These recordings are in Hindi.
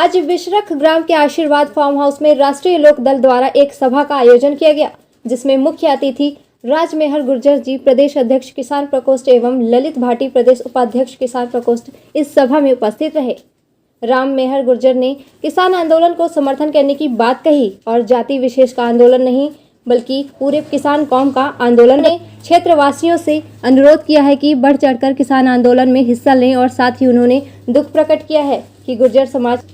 आज विशरख ग्राम के आशीर्वाद फार्म हाउस में राष्ट्रीय लोक दल द्वारा एक सभा का आयोजन किया गया, जिसमें मुख्य अतिथि राजमेहर गुर्जर जी, प्रदेश अध्यक्ष किसान प्रकोष्ठ एवं ललित भाटी, प्रदेश उपाध्यक्ष किसान प्रकोष्ठ, इस सभा में उपस्थित रहे। राम मेहर गुर्जर ने किसान आंदोलन को समर्थन करने की बात कही और जाति विशेष का आंदोलन नहीं बल्कि पूरे किसान कौम का आंदोलन ने क्षेत्रवासियों से अनुरोध किया है कि बढ़ चढ़कर किसान आंदोलन में हिस्सा लें और साथ ही उन्होंने दुख प्रकट किया है कि गुर्जर समाज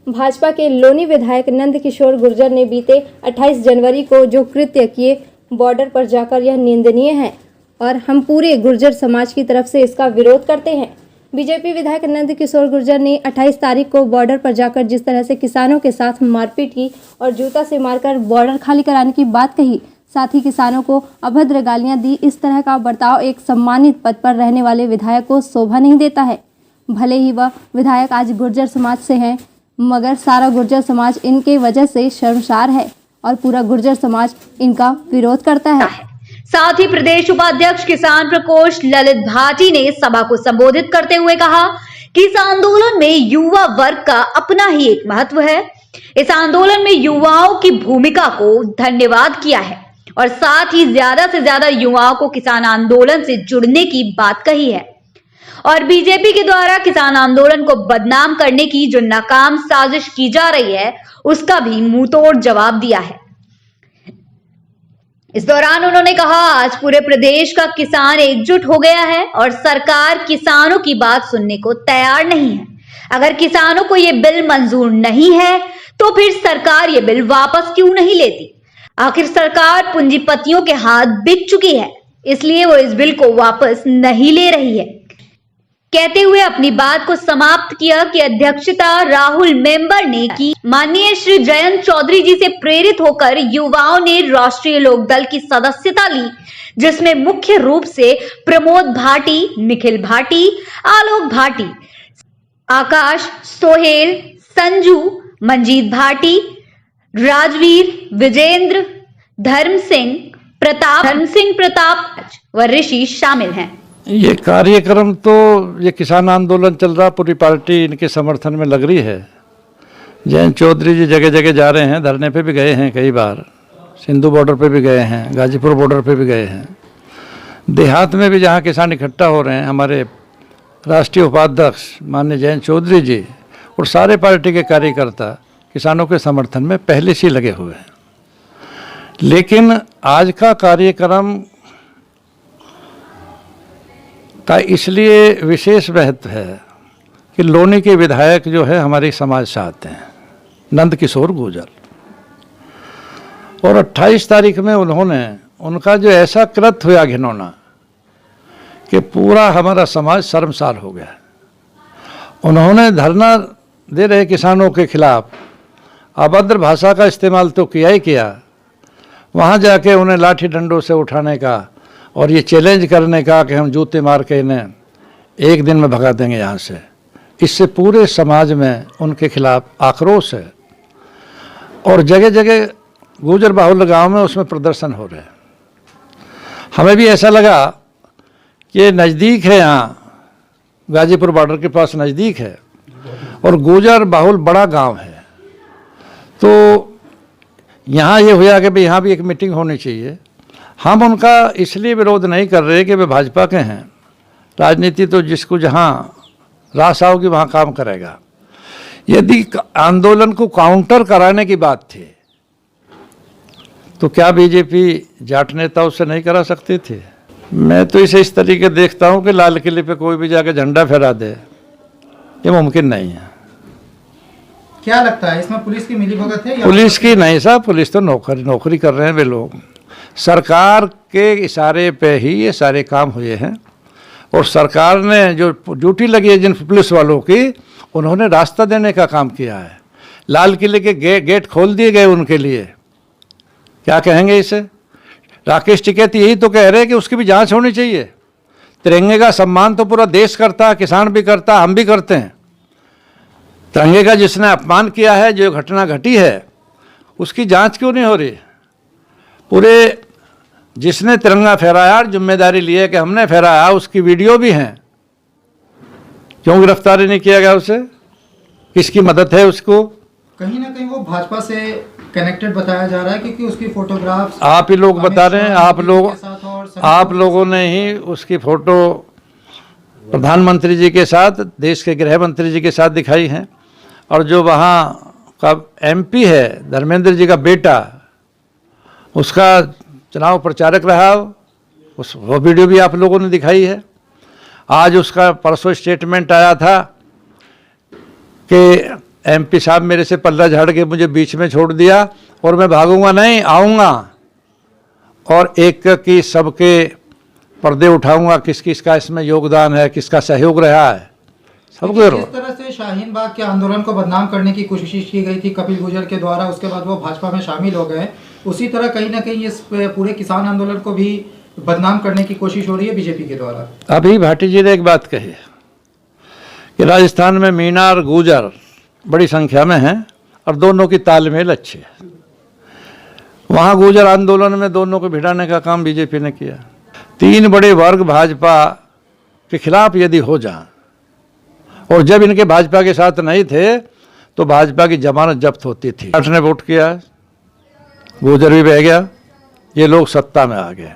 भाजपा के लोनी विधायक नंद किशोर गुर्जर ने बीते 28 जनवरी को जो कृत्य किए बॉर्डर पर जाकर यह निंदनीय है और हम पूरे गुर्जर समाज की तरफ से इसका विरोध करते हैं। बीजेपी विधायक नंद किशोर गुर्जर ने 28 तारीख को बॉर्डर पर जाकर जिस तरह से किसानों के साथ मारपीट की और जूता से मारकर बॉर्डर खाली कराने की बात कही, साथ ही किसानों को अभद्र गालियां दी, इस तरह का बर्ताव एक सम्मानित पद पर रहने वाले विधायक को शोभा नहीं देता है। भले ही वह विधायक आज गुर्जर समाज से हैं, मगर सारा गुर्जर समाज इनके वजह से शर्मसार है और पूरा गुर्जर समाज इनका विरोध करता है। साथ ही प्रदेश उपाध्यक्ष किसान प्रकोष्ठ ललित भाटी ने सभा को संबोधित करते हुए कहा कि इस आंदोलन में युवा वर्ग का अपना ही एक महत्व है। इस आंदोलन में युवाओं की भूमिका को धन्यवाद किया है और साथ ही ज्यादा से ज्यादा युवाओं को किसान आंदोलन से जुड़ने की बात कही है और बीजेपी के द्वारा किसान आंदोलन को बदनाम करने की जो नाकाम साजिश की जा रही है उसका भी मुंहतोड़ जवाब दिया है। इस दौरान उन्होंने कहा, आज पूरे प्रदेश का किसान एकजुट हो गया है और सरकार किसानों की बात सुनने को तैयार नहीं है। अगर किसानों को ये बिल मंजूर नहीं है तो फिर सरकार ये बिल वापस क्यों नहीं लेती? आखिर सरकार पूंजीपतियों के हाथ बिक चुकी है, इसलिए वो इस बिल को वापस नहीं ले रही है। कहते हुए अपनी बात को समाप्त किया कि अध्यक्षता राहुल मेंबर ने की। माननीय श्री जयंत चौधरी जी से प्रेरित होकर युवाओं ने राष्ट्रीय लोक दल की सदस्यता ली, जिसमें मुख्य रूप से प्रमोद भाटी, निखिल भाटी, आलोक भाटी, आकाश, सोहेल, संजू, मंजीत भाटी, राजवीर, विजेंद्र, धर्म सिंह प्रताप व ऋषि शामिल हैं। ये कार्यक्रम तो ये किसान आंदोलन चल रहा, पूरी पार्टी इनके समर्थन में लग रही है। जयंत चौधरी जी जगह जगह जा रहे हैं, धरने पे भी गए हैं, कई बार सिंधु बॉर्डर पे भी गए हैं, गाजीपुर बॉर्डर पे भी गए हैं, देहात में भी जहाँ किसान इकट्ठा हो रहे हैं। हमारे राष्ट्रीय उपाध्यक्ष माननीय जयंत चौधरी जी और सारे पार्टी के कार्यकर्ता किसानों के समर्थन में पहले से लगे हुए हैं। लेकिन आज का कार्यक्रम का इसलिए विशेष महत्व है कि लोनी के विधायक जो है हमारे समाज से आते हैं, नंद किशोर गुर्जर, और 28 तारीख में उनका जो ऐसा कृत्य हुआ घिनौना कि पूरा हमारा समाज शर्मसार हो गया। उन्होंने धरना दे रहे किसानों के खिलाफ अभद्र भाषा का इस्तेमाल तो किया ही किया, वहाँ जाके उन्हें लाठी डंडों से उठाने का और ये चैलेंज करने का कि हम जूते मार के इन्हें एक दिन में भगा देंगे यहाँ से। इससे पूरे समाज में उनके खिलाफ आक्रोश है और जगह जगह गुर्जर बाहुल्य गांव में उसमें प्रदर्शन हो रहे हैं। हमें भी ऐसा लगा कि ये नज़दीक है, यहाँ गाजीपुर बॉर्डर के पास नज़दीक है और गुर्जर बाहुल बड़ा गांव है, तो यहाँ ये हुआ कि भाई यहाँ भी एक मीटिंग होनी चाहिए। हम उनका इसलिए विरोध नहीं कर रहे कि वे भाजपा के हैं। राजनीति तो जिसको जहाँ रास आओगी वहाँ काम करेगा। यदि आंदोलन को काउंटर कराने की बात थी तो क्या बीजेपी जाट नेताओं से नहीं करा सकती थी? मैं तो इसे इस तरीके देखता हूँ कि लाल किले पे कोई भी जाके झंडा फहरा दे, ये मुमकिन नहीं है। क्या लगता है इसमें पुलिस की मिलीभगत है? पुलिस की नहीं साहब, पुलिस तो नौकरी कर रहे हैं वे लोग। सरकार के इशारे पे ही ये सारे काम हुए हैं और सरकार ने जो ड्यूटी लगी है जिन पुलिस वालों की, उन्होंने रास्ता देने का काम किया है। लाल किले के गेट खोल दिए गए उनके लिए। क्या कहेंगे इसे? राकेश टिकैत यही तो कह रहे हैं कि उसकी भी जांच होनी चाहिए। तिरंगे का सम्मान तो पूरा देश करता है, किसान भी करता, हम भी करते हैं। तिरंगे का जिसने अपमान किया है, जो घटना घटी है, उसकी जांच क्यों नहीं हो रही? पूरे जिसने तिरंगा फहराया, जिम्मेदारी ली है कि हमने फहराया, उसकी वीडियो भी हैं, क्यों गिरफ्तारी नहीं किया गया उसे? किसकी मदद है उसको। कहीं ना कहीं वो भाजपा से कनेक्टेड बताया जा रहा है, क्योंकि उसकी फोटोग्राफ्स आप ही लोग बता रहे हैं, आप लोग लोगों ने ही उसकी फोटो प्रधानमंत्री जी के साथ, देश के गृह मंत्री जी के साथ दिखाई है। और जो वहाँ का MP है धर्मेंद्र जी का बेटा, उसका चुनाव प्रचारक रहा, वो वीडियो भी आप लोगों ने दिखाई है। आज उसका परसों स्टेटमेंट आया था कि MP साहब मेरे से पल्ला झाड़ के मुझे बीच में छोड़ दिया और मैं भागूंगा नहीं, आऊँगा और एक की सबके पर्दे उठाऊंगा, किस किस का इसमें योगदान है, किसका सहयोग रहा है, सबको। जिस तरह से शाहीन बाग के आंदोलन को बदनाम करने की कोशिश की गई थी कपिल गुर्जर के द्वारा, उसके बाद वो भाजपा में शामिल हो गए, उसी तरह कहीं ना कहीं इस पूरे किसान आंदोलन को भी बदनाम करने की कोशिश हो रही है बीजेपी के द्वारा। अभी भाटी जी ने एक बात कही कि राजस्थान में मीणा और गुर्जर बड़ी संख्या में हैं और दोनों की तालमेल अच्छी है। वहाँ गुर्जर आंदोलन में दोनों को भिड़ाने का काम बीजेपी ने किया। 3 बड़े वर्ग भाजपा के खिलाफ यदि हो जाएं, और जब इनके भाजपा के साथ नहीं थे तो भाजपा की जमानत जब्त होती थी। 8 ने वोट किया, गुर्जर भी बह गया, ये लोग सत्ता में आ गए।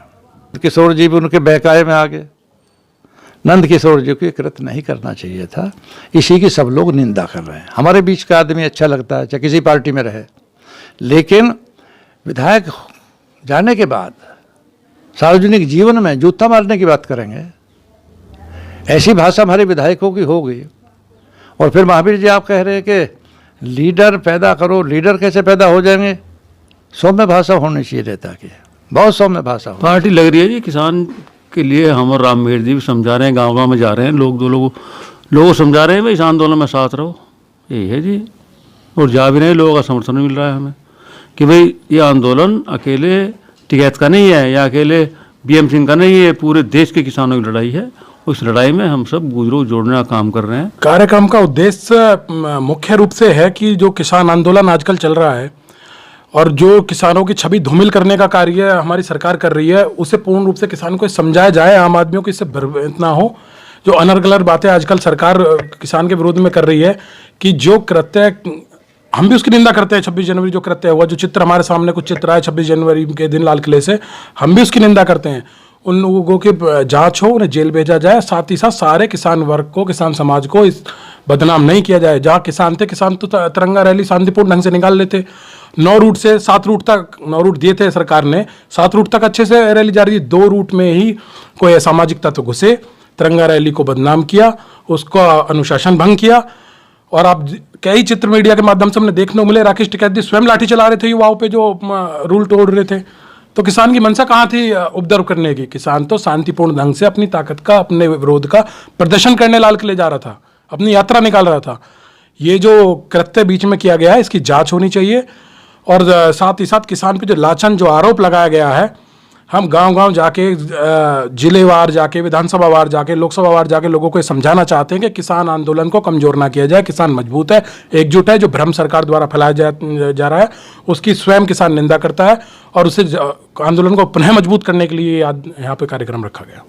किशोर जी भी उनके बहकाए में आ गए। नंद किशोर जी को कृत नहीं करना चाहिए था, इसी की सब लोग निंदा कर रहे हैं। हमारे बीच का आदमी अच्छा लगता है, चाहे किसी पार्टी में रहे, लेकिन विधायक जाने के बाद सार्वजनिक जीवन में जूता मारने की बात करेंगे, ऐसी भाषा हमारे विधायकों की हो गई। और फिर महावीर जी आप कह रहे हैं कि लीडर पैदा करो, लीडर कैसे पैदा हो जाएंगे? सौम्य भाषा होनी चाहिए नेता की, बहुत सौम्य भाषा हो। पार्टी लग रही है जी किसान के लिए। हम और रामवीर जी भी समझा रहे हैं, गाँव में जा रहे हैं, लोगों को समझा रहे हैं भाई इस आंदोलन में साथ रहो, यही है जी। और जा भी रहे हैं, लोगों का समर्थन मिल रहा है हमें कि भाई ये आंदोलन अकेले टिकैत का नहीं है या अकेले BM सिंह का नहीं है, पूरे देश के किसानों की लड़ाई है। उस लड़ाई में हम सब गुजरों जोड़ने का काम कर रहे हैं। कार्यक्रम का उद्देश्य मुख्य रूप से है कि जो किसान आंदोलन आजकल चल रहा है और जो किसानों की छवि धूमिल करने का कार्य हमारी सरकार कर रही है, उसे पूर्ण रूप से किसानों को समझाया जाए, आम आदमियों को इससे भ्रमित ना हो। जो अनर्गल बातें आजकल सरकार किसान के विरोध में कर रही है कि जो कृत्य, हम भी उसकी निंदा करते हैं, 26 जनवरी जो कृत्य हुआ, जो चित्र हमारे सामने कुछ चित्र आए 26 जनवरी के दिन लाल किले से, हम भी उसकी निंदा करते हैं। उन लोगों की जांच हो, उन्हें जेल भेजा जाए, साथ ही साथ सारे किसान वर्ग को, किसान समाज को इस बदनाम नहीं किया जाए। जहाँ किसान थे, किसान तो तिरंगा रैली शांतिपूर्ण ढंग से निकाल लेते। 9 रूट से 7 रूट तक, 9 रूट दिए थे सरकार ने, 7 रूट तक अच्छे से रैली जा रही थी। 2 रूट में ही कोई असामाजिक तत्व घुसे, तिरंगा रैली को बदनाम किया, उसका अनुशासन भंग किया। और आप कई चित्र मीडिया के माध्यम से हमने देखने को मिले, राकेश टिकैत जी स्वयं लाठी चला रहे थे युवाओं पे जो रूल तोड़ रहे थे। तो किसान की मंशा कहाँ थी उपद्रव करने की? किसान तो शांतिपूर्ण ढंग से अपनी ताकत का, अपने विरोध का प्रदर्शन करने लाल किले जा रहा था, अपनी यात्रा निकाल रहा था। ये जो कृत्य बीच में किया गया है, इसकी जांच होनी चाहिए। और साथ ही साथ किसान पे जो लांछन, जो आरोप लगाया गया है, हम गांव-गांव जाके, जिलेवार जाके, विधानसभा वार जाके, लोकसभा वार जाके लोगों को समझाना चाहते हैं कि किसान आंदोलन को कमजोर ना किया जाए। किसान मजबूत है, एकजुट है। जो भ्रम सरकार द्वारा फैलाया जा रहा है, उसकी स्वयं किसान निंदा करता है और उसे आंदोलन को पुनः मजबूत करने के लिए यहाँ पे कार्यक्रम रखा गया।